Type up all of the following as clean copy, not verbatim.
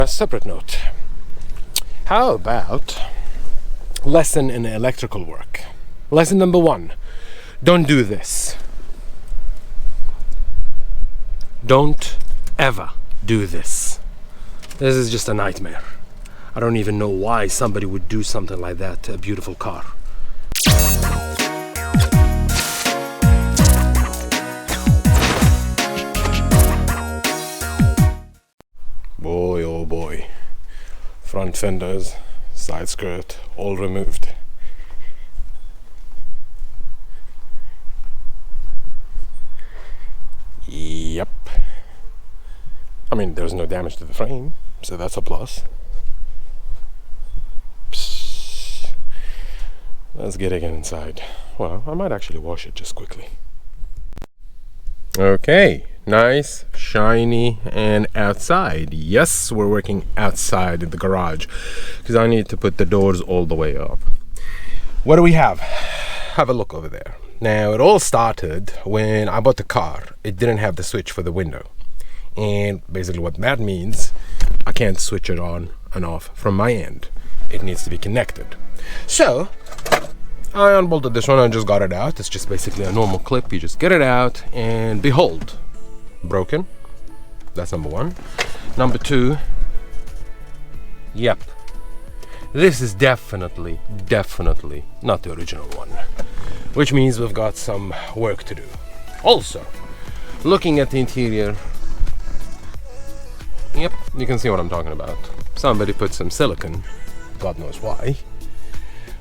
A separate note. How about lesson in electrical work? Lesson number 1. Don't do this. Don't ever do this. This is just a nightmare. I don't even know why somebody would do something like that to a beautiful car. Boy, oh boy. Front fenders, side skirt, all removed. Yep. I mean, there's no damage to the frame, so that's a plus. Psst. Let's get it inside. Well, I might actually wash it just quickly. Okay, nice, shiny, and outside. Yes, we're working outside in the garage because I need to put the doors all the way up. What do we have? Have a look over there. Now, it all started when I bought the car. It didn't have the switch for the window. And basically what that means, I can't switch it on and off from my end. It needs to be connected. So, I unbolted this one and just got it out. It's just basically a normal clip. You just get it out and behold, broken. That's number 1. Number 2, yep. This is definitely not the original one. Which means we've got some work to do. Also, looking at the interior, yep, you can see what I'm talking about. Somebody put some silicone, God knows why.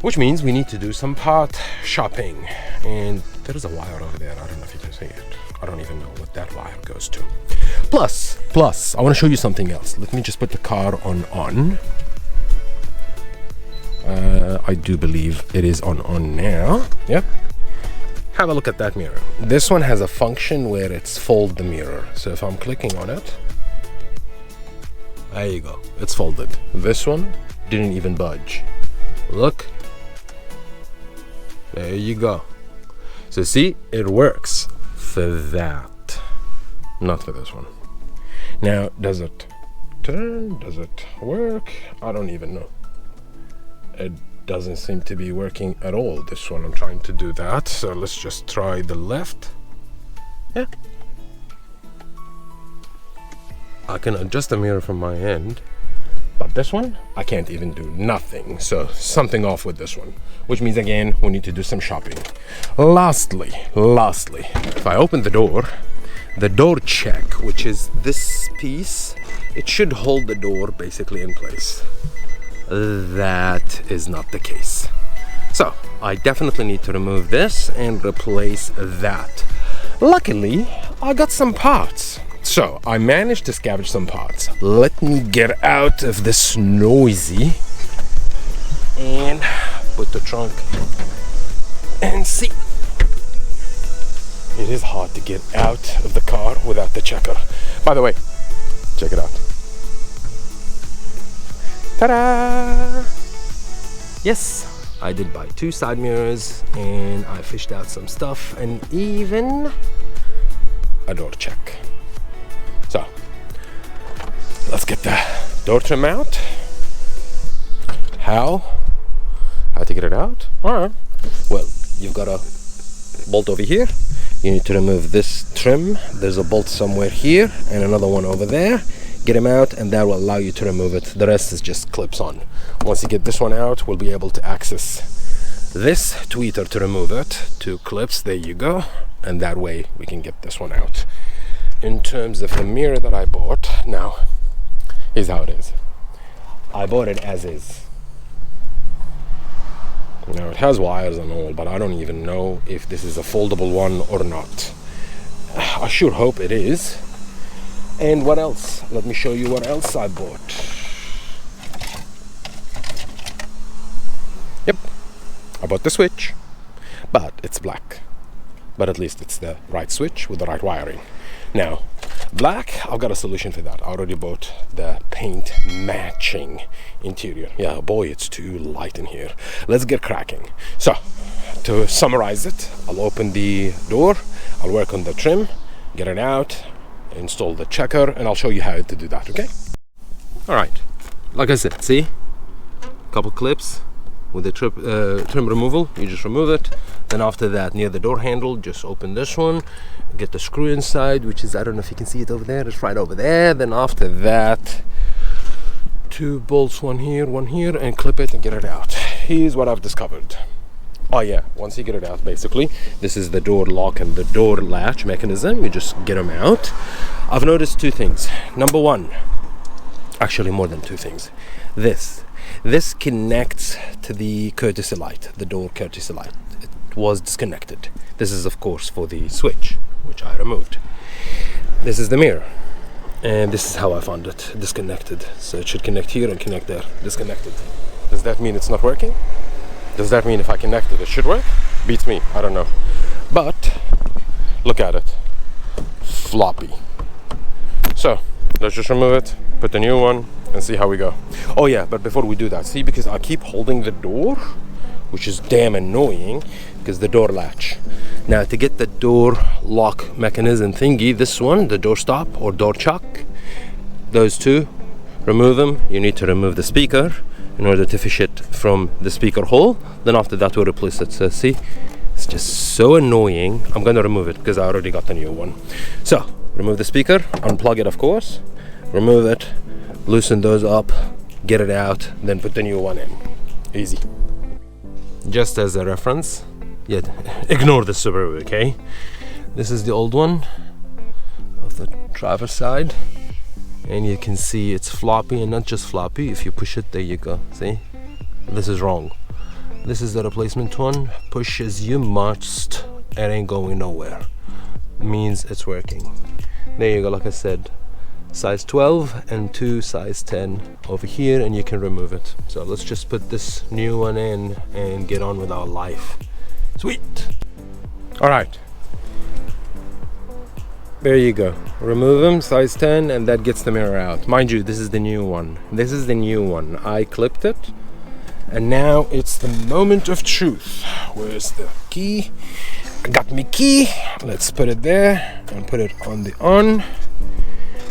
Which means we need to do some part shopping. And there's a wire over there, I don't know if you can see it. I don't even know what that wire goes to. Plus, I want to show you something else. Let me just put the car on. I do believe it is on now. Yep. Have a look at that mirror. This one has a function where it's fold the mirror. So if I'm clicking on it, there you go. It's folded. This one didn't even budge. Look. There you go. So see, it works for that. Not for this one. Now, does it turn? Does it work? I don't even know. It doesn't seem to be working at all, this one. I'm trying to do that, so let's just try the left. Yeah. I can adjust the mirror from my end, but this one, I can't even do nothing. So something off with this one, which means again, we need to do some shopping. Lastly, if I open the door check, which is this piece, it should hold the door basically in place. That is not the case. So I definitely need to remove this and replace that. Luckily, I got some parts. So I managed to scavenge some parts. Let me get out of this noisy and put the trunk and see. It is hard to get out of the car without the checker. By the way, check it out. Ta-da! Yes, I did buy 2 side mirrors and I fished out some stuff and even a door check. So, let's get the door trim out. How to get it out? Alright. Well, you've got a bolt over here. You need to remove this trim. There's a bolt somewhere here and another one over there. Get them out and that will allow you to remove it. The rest is just clips on. Once you get this one out, we'll be able to access this tweeter to remove it. 2 clips, there you go. And that way we can get this one out. In terms of the mirror that I bought, now, here's how it is. I bought it as is. Now it has wires and all, but I don't even know if this is a foldable one or not. I sure hope it is. And what else? Let me show you what else I bought. Yep, I bought the switch, but it's black. But at least it's the right switch with the right wiring. Now, black, I've got a solution for that. I already bought the paint matching interior. Yeah, boy, it's too light in here. Let's get cracking. So, to summarize it, I'll open the door, I'll work on the trim, get it out, install the checker, and I'll show you how to do that, okay? All right, like I said, see, couple clips with the trim removal. You just remove it. Then after that, near the door handle, just open this one, get the screw inside, which is, I don't know if you can see it over there, it's right over there. Then after that, 2 bolts, one here, and clip it and get it out. Here's what I've discovered. Oh yeah, once you get it out, basically, this is the door lock and the door latch mechanism. You just get them out. I've noticed 2 things. Number 1, actually more than 2 things. This connects to the courtesy light, the door courtesy light. It was disconnected. This is of course for the switch, which I removed. This is the mirror, and this is how I found it, disconnected. So it should connect here and connect there, disconnected. Does that mean it's not working? Does that mean if I connect it, it should work? Beats me, I don't know. But look at it, floppy. So let's just remove it, put the new one, and see how we go. Oh yeah, but before we do that, see, because I keep holding the door, which is damn annoying, because the door latch. Now to get the door lock mechanism thingy, this one, the door stop or door chuck, those 2, remove them. You need to remove the speaker in order to fish it from the speaker hole. Then after that we'll replace it. So see, it's just so annoying. I'm gonna remove it because I already got the new one. So remove the speaker, unplug it of course, remove it, loosen those up, get it out, then put the new one in. Easy. Just as a reference, yeah, ignore the Subaru, okay? This is the old one of the driver's side, and you can see it's floppy, and not just floppy. If you push it, there you go. See, this is wrong. This is the replacement one. Push as you must, it ain't going nowhere. Means it's working. There you go. Like I said, size 12 and 2 size 10 over here, and you can remove it. So let's just put this new one in and get on with our life. Sweet. All right, there you go. Remove them, size 10, and that gets the mirror out. Mind you, this is the new one. This is the new one. I clipped it, and now it's the moment of truth. Where's the key? I got me key. Let's put it there and put it on the on.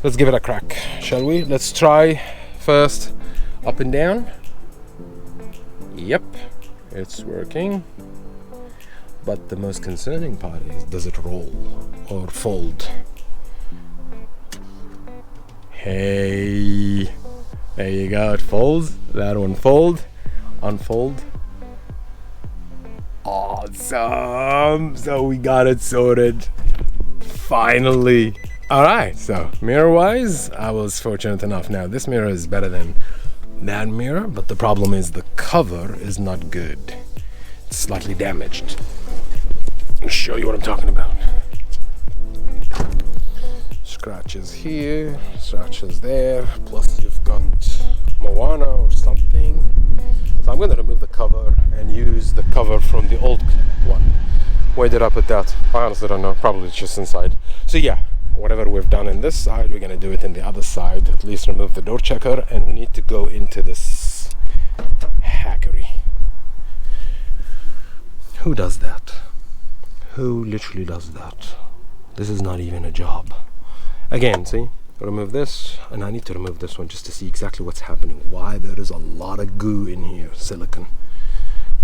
Let's give it a crack, shall we? Let's try first up and down. Yep, it's working. But the most concerning part is, does it roll or fold? Hey, there you go, it folds. That one fold, unfold. Awesome, so we got it sorted, finally. All right, so mirror-wise, I was fortunate enough. Now, this mirror is better than that mirror, but the problem is the cover is not good. It's slightly damaged. I'll show you what I'm talking about. Scratches here, scratches there, plus you've got Moana or something. So I'm gonna remove the cover and use the cover from the old one. Where did I put that? I honestly don't know, probably just inside. So yeah, whatever we've done in this side, we're gonna do it in the other side. At least remove the door checker, and we need to go into this hackery. Who does that? Who literally does that? This is not even a job. Again, see, remove this, and I need to remove this one just to see exactly what's happening. Why there is a lot of goo in here, silicone.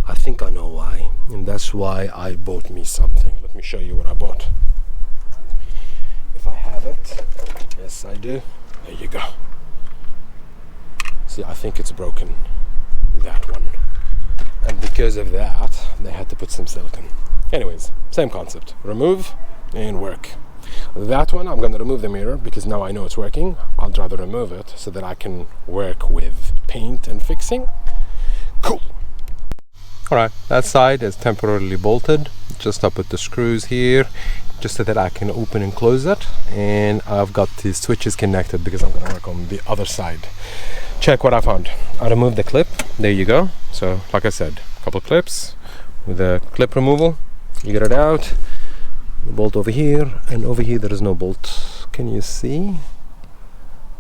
I think I know why, and that's why I bought me something. Let me show you what I bought. If I have it, yes I do. There you go. See, I think it's broken, that one. And because of that, they had to put some silicone. Anyways, same concept. Remove and work. That one, I'm going to remove the mirror because now I know it's working. I'll rather remove it so that I can work with paint and fixing. Cool. Alright, that side is temporarily bolted. Just up with the screws here, just so that I can open and close it. And I've got the switches connected because I'm going to work on the other side. Check what I found. I removed the clip. There you go. So, like I said, a couple of clips with a clip removal. You get it out. The bolt over here, and over here there is no bolt. Can you see?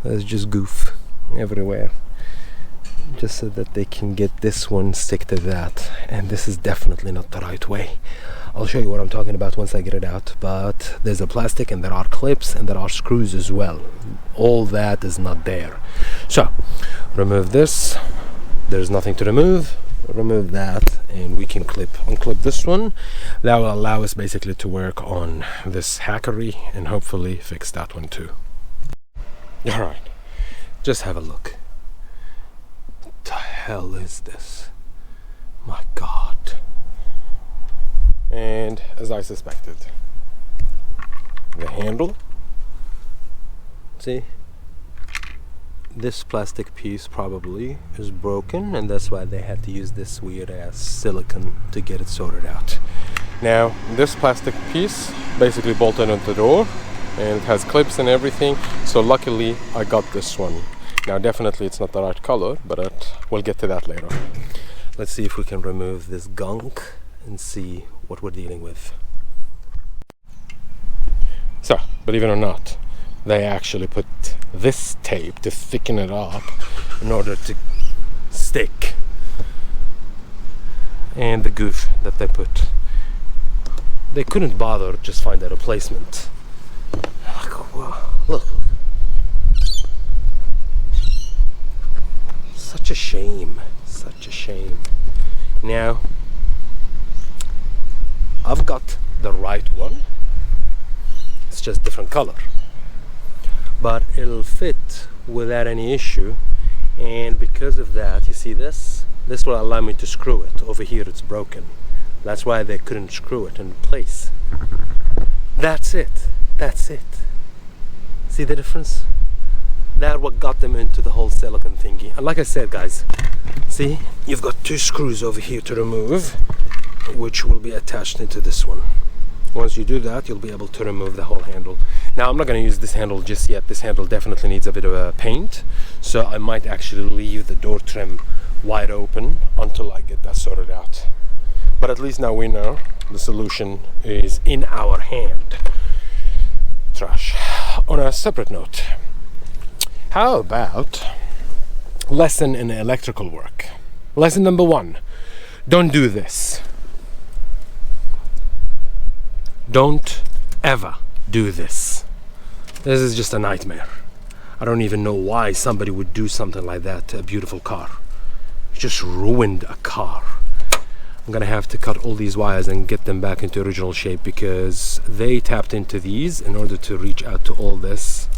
There's just goof everywhere. just so that they can get this one stick to that, and this is definitely not the right way. I'll show you what I'm talking about once I get it out, but there's a plastic and there are clips and there are screws as well. All that is not there. So remove this, there's nothing to remove. Remove that and we can unclip this one. That will allow us basically to work on this hackery and hopefully fix that one too. All right, just have a look. What the hell is this? My God. And as I suspected, the handle, see, this plastic piece probably is broken, and that's why they had to use this weird ass silicone to get it sorted out. Now this plastic piece basically bolted onto the door and it has clips and everything, so luckily I got this one. Now definitely it's not the right color, but we'll get to that later. Let's see if we can remove this gunk and see what we're dealing with. So, believe it or not, they actually put this tape to thicken it up in order to stick. And the goof that they put, they couldn't bother just find a replacement. Look. Such a shame. Such a shame. Now, I've got the right one. It's just different color. But it'll fit without any issue. And because of that, you see this? This will allow me to screw it. Over here it's broken. That's why they couldn't screw it in place. That's it. That's it. See the difference? That's what got them into the whole silicone thingy. And like I said, guys, see, you've got two screws over here to remove, which will be attached into this one. Once you do that, you'll be able to remove the whole handle. Now, I'm not going to use this handle just yet. This handle definitely needs a bit of a paint, so I might actually leave the door trim wide open until I get that sorted out. But at least now we know the solution is in our hand. Trash. On a separate note, how about lesson in electrical work? Lesson number 1, don't do this. Don't ever do this. This is just a nightmare. I don't even know why somebody would do something like that to a beautiful car. You just ruined a car. I'm gonna have to cut all these wires and get them back into original shape because they tapped into these in order to reach out to all this.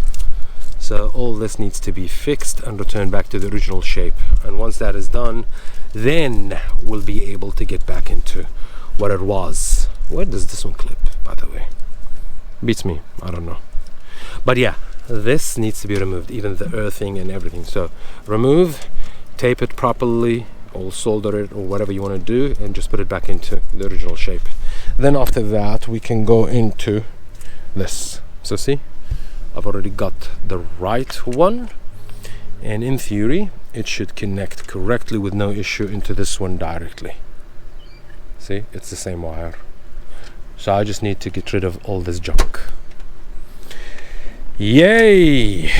So all this needs to be fixed and returned back to the original shape. And once that is done, then we'll be able to get back into what it was. Where does this one clip, by the way? Beats me, I don't know. But yeah, this needs to be removed, even the earthing and everything. So remove, tape it properly, or solder it, or whatever you want to do, and just put it back into the original shape. Then after that, we can go into this. So see, I've already got the right one, and in theory, it should connect correctly with no issue into this one directly. See, it's the same wire. So I just need to get rid of all this junk. Yay!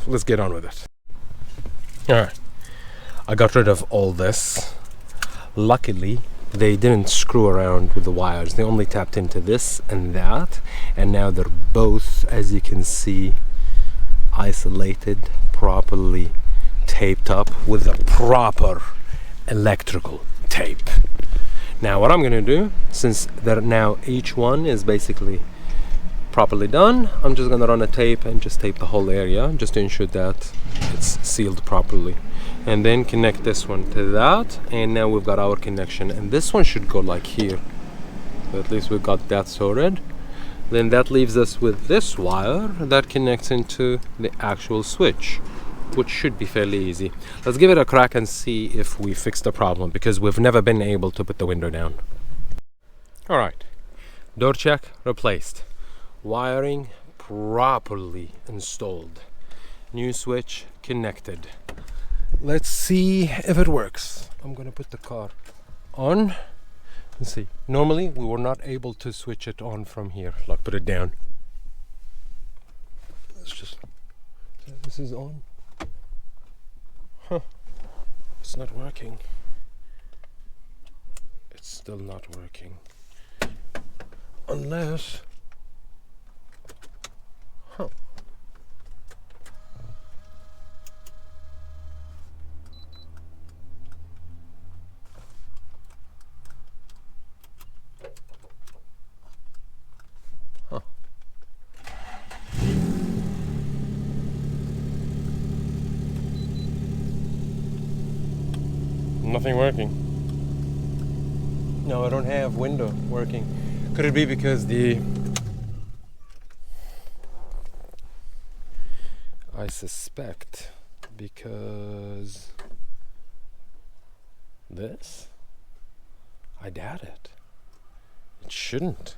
Let's get on with it. Alright, I got rid of all this. Luckily, they didn't screw around with the wires. They only tapped into this and that. And now they're both, as you can see, isolated, properly taped up with the proper electrical tape. Now what I'm going to do, since they're now each one is basically properly done, I'm just going to run a tape and just tape the whole area just to ensure that it's sealed properly. And then connect this one to that, and now we've got our connection. And this one should go like here. So at least we've got that sorted. Then that leaves us with this wire that connects into the actual switch, which should be fairly easy. Let's give it a crack and see if we fix the problem, because we've never been able to put the window down. Alright, door check replaced. Wiring properly installed. New switch connected. Let's see if it works. I'm gonna put the car on and see. Normally we were not able to switch it on from here. Like, put it down. Let's just, this is on. Huh. It's not working. It's still not working. Unless... Huh. Huh. Nothing working. No, I don't have window working. Could it be because I suspect because this? I doubt it. It shouldn't.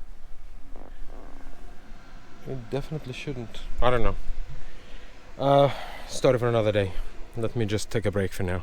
It definitely shouldn't. I don't know. Story for another day. Let me just take a break for now.